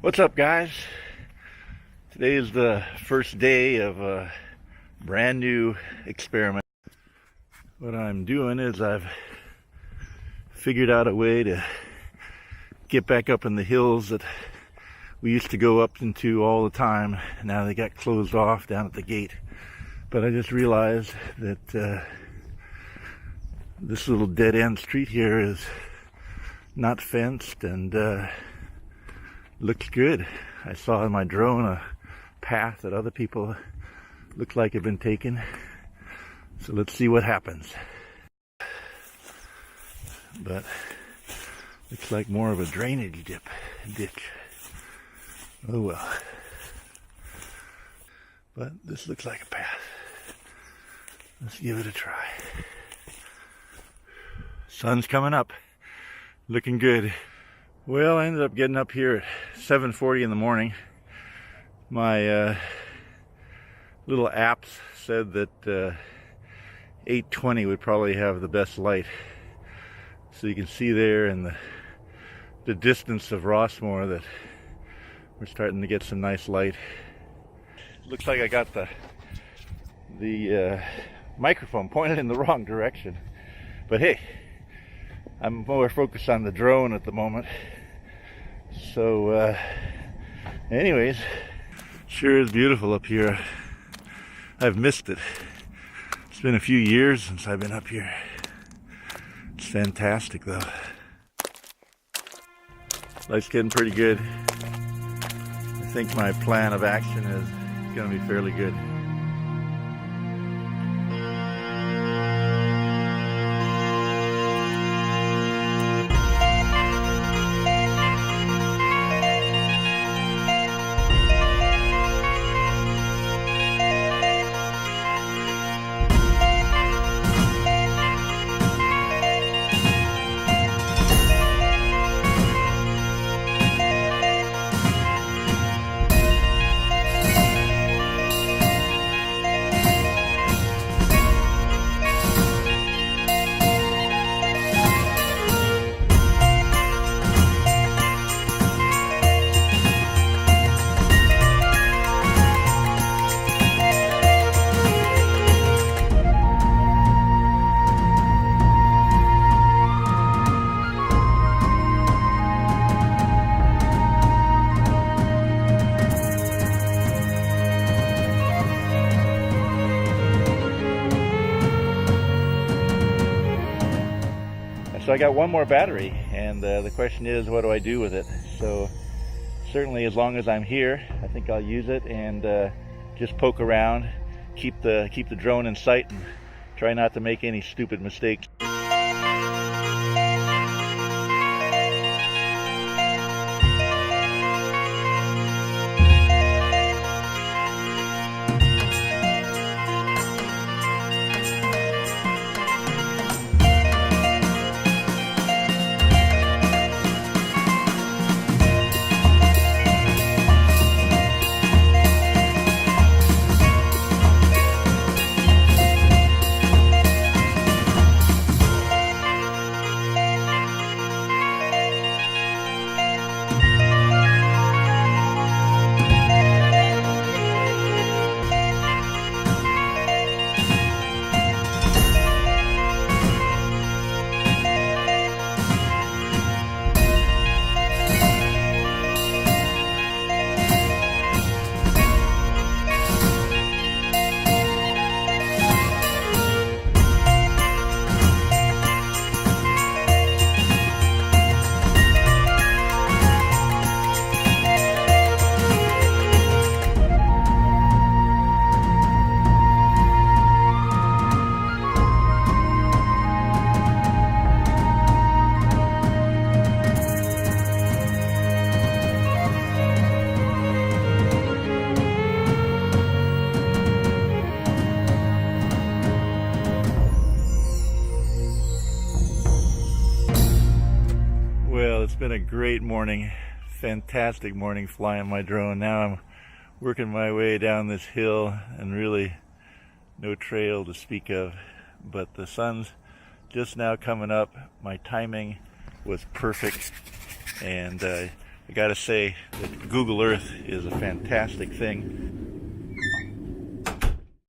What's up, guys? Today is the first day of a brand new experiment. What I'm doing is I've figured out a way to get back up in the hills that we used to go up into all the time. Now they got closed off down at the gate. But I just realized that this little dead-end street here is not fenced and looks good. I saw in my drone a path that other people look like have been taken. So let's see what happens. But looks like more of a drainage ditch. Oh well. But this looks like a path. Let's give it a try. Sun's coming up. Looking good. Well, I ended up getting up here at 7:40 in the morning. My little apps said that 8:20 would probably have the best light. So you can see there in the distance of Osmo that we're starting to get some nice light. Looks like I got the microphone pointed in the wrong direction. But hey, I'm more focused on the drone at the moment. So anyways, sure is beautiful up here. I've missed it. It's been a few years since I've been up here. It's fantastic though. Life's getting pretty good. I think my plan of action is going to be fairly good. So I got one more battery, and the question is, what do I do with it? So certainly, as long as I'm here, I think I'll use it and just poke around, keep the drone in sight, and try not to make any stupid mistakes. Well, it's been a great morning, fantastic morning flying my drone. Now I'm working my way down this hill and really no trail to speak of, but the sun's just now coming up. My timing was perfect, and I gotta say that Google Earth is a fantastic thing.